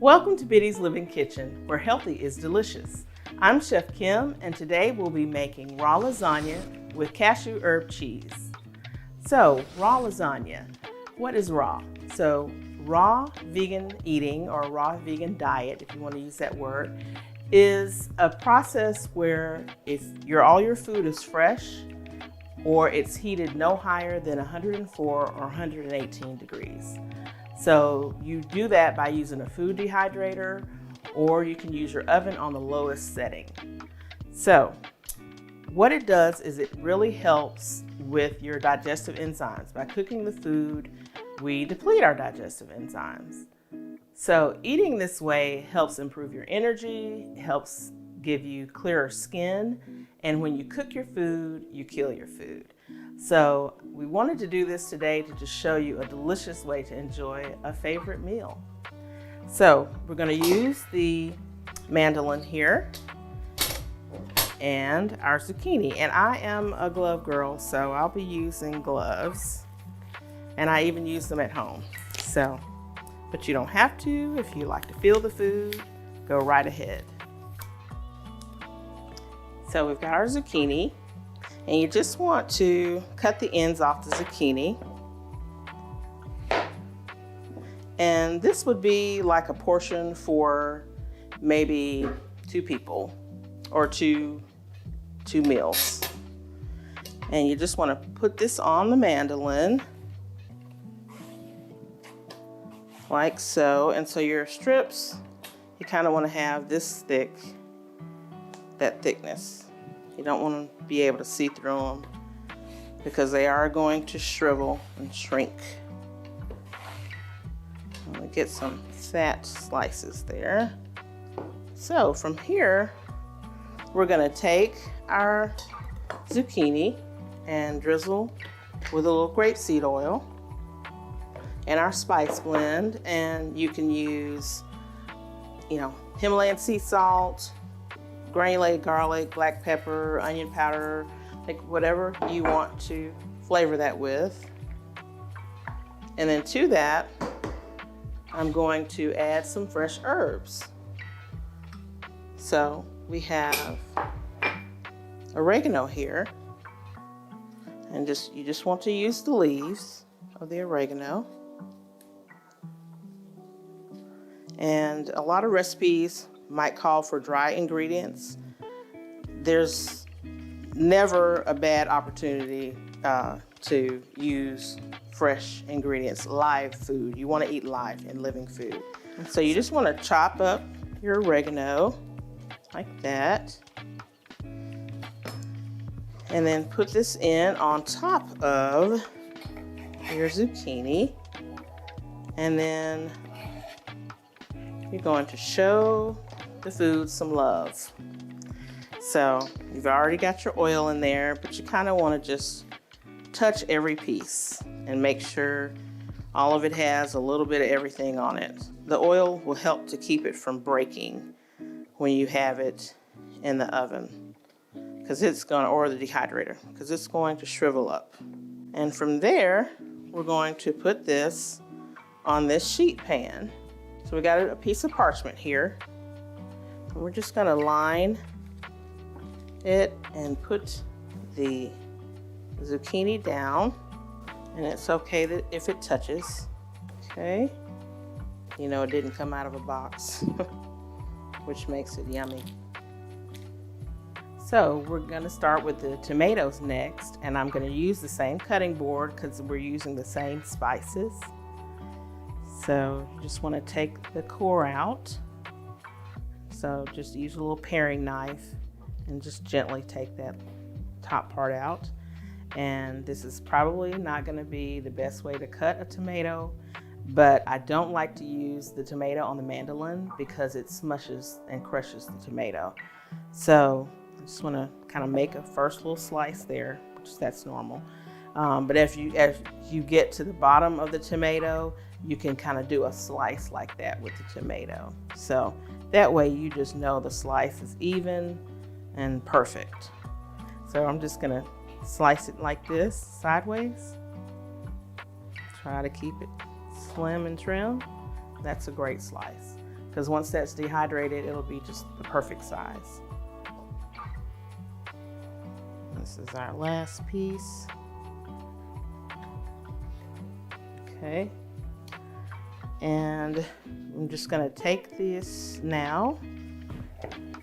Welcome to Biddy's Living Kitchen, where healthy is delicious. I'm Chef Kim, and today we'll be making raw lasagna with cashew herb cheese. So, raw lasagna. What is raw? So, raw vegan eating, or raw vegan diet, if you want to use that word, is a process where all your food is fresh, or it's heated no higher than 104 or 118 degrees. So you do that by using a food dehydrator, or you can use your oven on the lowest setting. So what it does is it really helps with your digestive enzymes. By cooking the food, we deplete our digestive enzymes. So eating this way helps improve your energy, helps give you clearer skin, and when you cook your food, you kill your food. So we wanted to do this today to just show you a delicious way to enjoy a favorite meal. So we're going to use the mandolin here and our zucchini. And I am a glove girl, so I'll be using gloves. And I even use them at home. So, but you don't have to. If you like to feel the food, go right ahead. So we've got our zucchini. And you just want to cut the ends off the zucchini. And this would be like a portion for maybe 2 people or two meals. And you just want to put this on the mandolin like so. And so your strips, you kind of want to have this that thickness. You don't want to be able to see through them because they are going to shrivel and shrink. I'm going to get some fat slices there. So from here, we're going to take our zucchini and drizzle with a little grapeseed oil and our spice blend. And you can use, Himalayan sea salt, granulated garlic, black pepper, onion powder, like whatever you want to flavor that with. And then to that, I'm going to add some fresh herbs. So we have oregano here, and you just want to use the leaves of the oregano. And a lot of recipes might call for dry ingredients. There's never a bad opportunity to use fresh ingredients, live food. You want to eat live and living food. And so you just want to chop up your oregano like that. And then put this in on top of your zucchini. And then you're going to show the food some love. So you've already got your oil in there, but you kind of want to just touch every piece and make sure all of it has a little bit of everything on it. The oil will help to keep it from breaking when you have it in the oven, or the dehydrator, because it's going to shrivel up. And from there, we're going to put this on this sheet pan. So we got a piece of parchment here. And we're just going to line it and put the zucchini down. And it's okay that if it touches. Okay. It didn't come out of a box, which makes it yummy. So we're going to start with the tomatoes next. And I'm going to use the same cutting board because we're using the same spices. So you just want to take the core out. So just use a little paring knife and just gently take that top part out. And this is probably not going to be the best way to cut a tomato, but I don't like to use the tomato on the mandolin because it smushes and crushes the tomato. So I just want to kind of make a first little slice there, which that's normal. But as you get to the bottom of the tomato, you can kind of do a slice like that with the tomato. So that way you just know the slice is even and perfect. So I'm just gonna slice it like this, sideways. Try to keep it slim and trim. That's a great slice. because once that's dehydrated, it'll be just the perfect size. This is our last piece. Okay. And I'm just going to take this now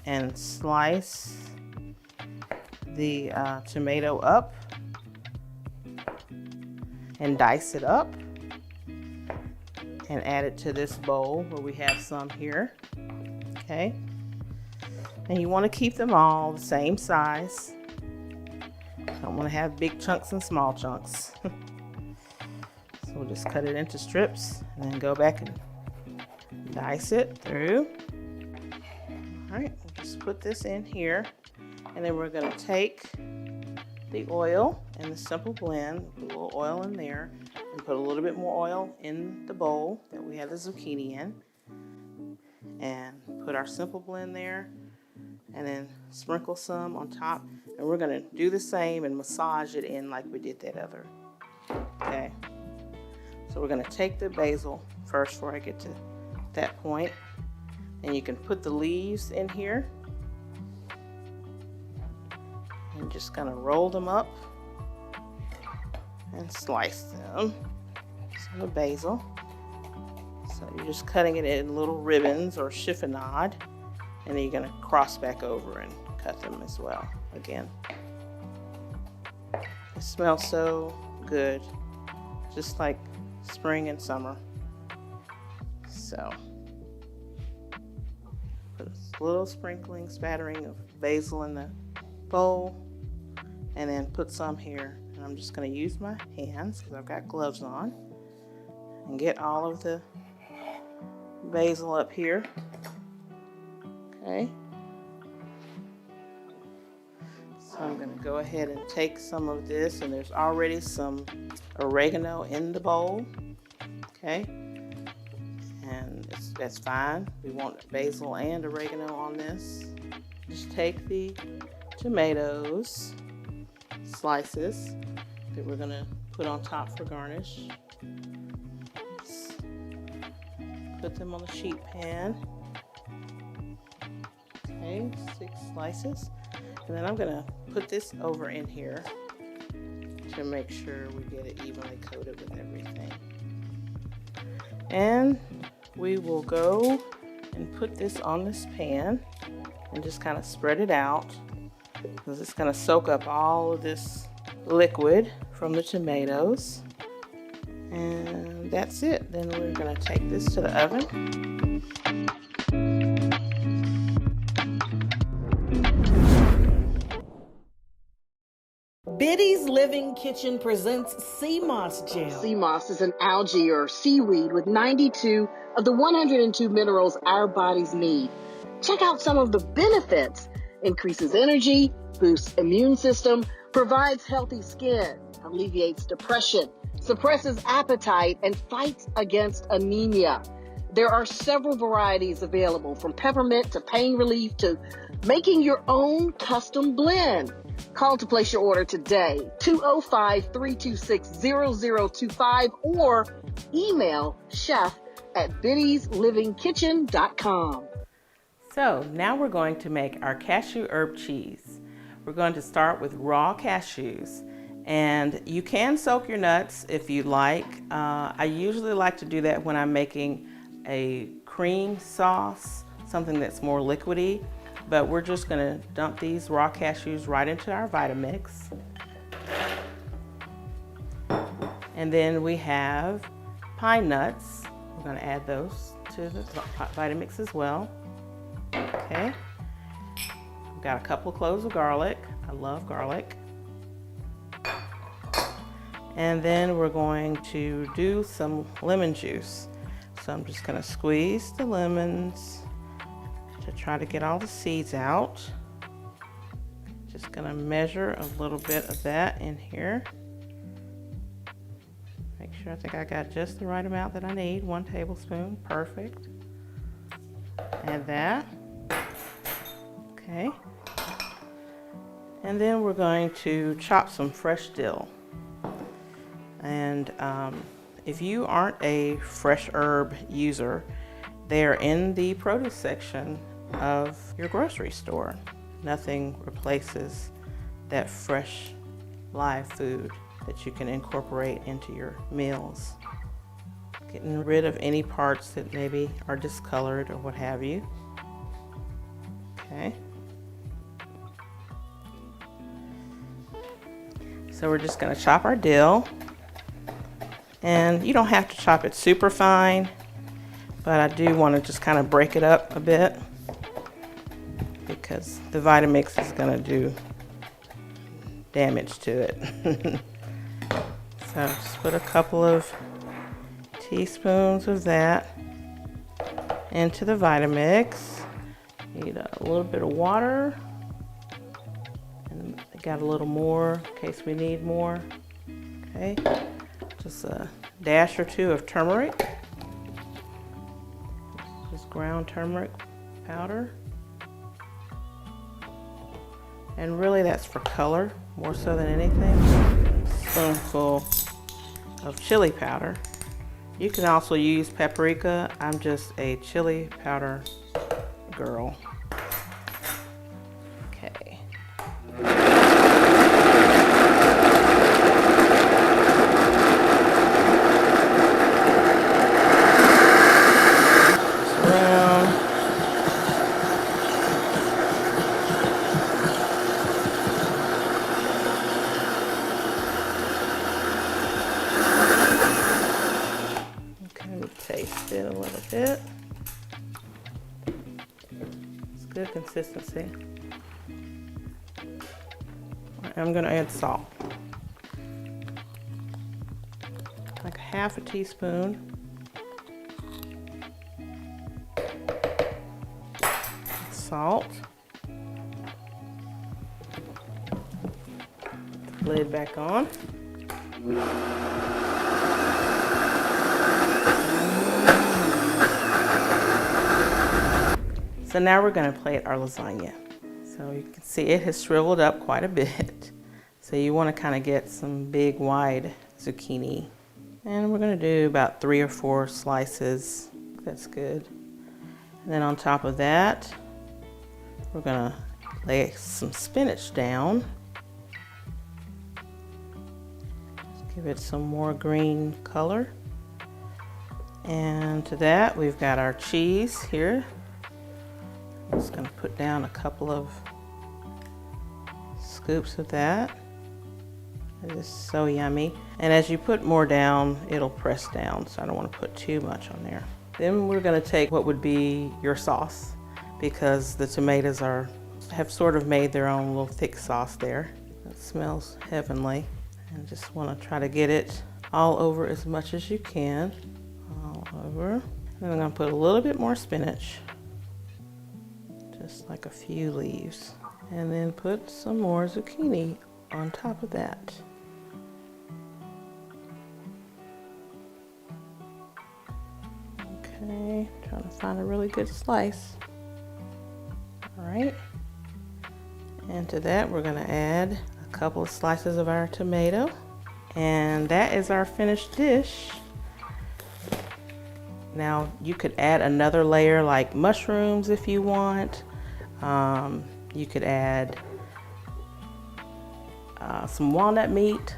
and slice the tomato up and dice it up and add it to this bowl where we have some here. Okay. And you want to keep them all the same size. Don't want to have big chunks and small chunks. So we'll just cut it into strips and then go back and dice it through. All right, we'll just put this in here, and then we're going to take the oil and the simple blend, put a little oil in there, and put a little bit more oil in the bowl that we have the zucchini in, and put our simple blend there, and then sprinkle some on top, and we're going to do the same and massage it in like we did that other. Okay. So we're going to take the basil first before I get to that point. And you can put the leaves in here. And just kind of roll them up and slice them. Some of basil. So you're just cutting it in little ribbons or chiffonade. And then you're going to cross back over and cut them as well again. It smells so good. Just like spring and summer. So put a little sprinkling, spattering of basil in the bowl, and then put some here. And I'm just going to use my hands because I've got gloves on, and get all of the basil up here. Okay. So I'm going to go ahead and take some of this, and there's already some oregano in the bowl. Okay. And that's fine. We want basil and oregano on this. Just take the tomatoes, slices, that we're going to put on top for garnish. Just put them on the sheet pan. Okay, 6 slices. And then I'm going to put this over in here to make sure we get it evenly coated with everything. And we will go and put this on this pan and just kind of spread it out, because it's going to soak up all of this liquid from the tomatoes. And that's it. Then we're going to take this to the oven. Biddy's Living Kitchen presents sea moss gel. Sea moss is an algae or seaweed with 92 of the 102 minerals our bodies need. Check out some of the benefits. Increases energy, boosts immune system, provides healthy skin, alleviates depression, suppresses appetite, and fights against anemia. There are several varieties available, from peppermint to pain relief to making your own custom blend. Call to place your order today, 205-326-0025, or email chef@biddyslivingkitchen.com. So now we're going to make our cashew herb cheese. We're going to start with raw cashews. And you can soak your nuts if you like. I usually like to do that when I'm making a cream sauce, something that's more liquidy. But we're just going to dump these raw cashews right into our Vitamix. And then we have pine nuts. We're going to add those to the Vitamix as well. Okay. We've got a couple of cloves of garlic. I love garlic. And then we're going to do some lemon juice. So I'm just going to squeeze the lemons to try to get all the seeds out. Just gonna measure a little bit of that in here. Make sure, I think I got just the right amount that I need. 1 tablespoon, perfect. Add that. Okay. And then we're going to chop some fresh dill. And if you aren't a fresh herb user, They are in the produce section of your grocery store. Nothing replaces that fresh, live food that you can incorporate into your meals. Getting rid of any parts that maybe are discolored or what have you. Okay. So we're just going to chop our dill. And you don't have to chop it super fine, but I do want to just kind of break it up a bit because the Vitamix is going to do damage to it. So just put a couple of teaspoons of that into the Vitamix. Need a little bit of water. And I got a little more in case we need more. Okay. Just a dash or two of turmeric. Just ground turmeric powder. And really that's for color more so than anything. A spoonful of chili powder. You can also use paprika. I'm just a chili powder girl. Okay. Taste it a little bit. It's good consistency. I'm going to add salt. Like half a teaspoon. Salt. Put the lid back on. So now we're going to plate our lasagna. So you can see it has shriveled up quite a bit. So you want to kind of get some big wide zucchini. And we're going to do about 3 or 4 slices. That's good. And then on top of that, we're going to lay some spinach down. Just give it some more green color. And to that, we've got our cheese here. I'm just going to put down a couple of scoops of that. It is so yummy. And as you put more down, it'll press down, so I don't want to put too much on there. Then we're going to take what would be your sauce, because the tomatoes have sort of made their own little thick sauce there. It smells heavenly. And just want to try to get it all over as much as you can. All over. And then I'm going to put a little bit more spinach. Just like a few leaves. And then put some more zucchini on top of that. Okay, trying to find a really good slice. All right. And to that, we're going to add a couple of slices of our tomato. And that is our finished dish. Now, you could add another layer like mushrooms if you want. You could add some walnut meat,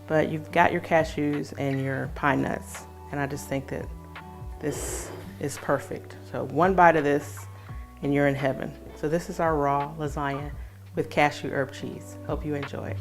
but you've got your cashews and your pine nuts. And I just think that this is perfect. So one bite of this and you're in heaven. So this is our raw lasagna with cashew herb cheese. Hope you enjoy it.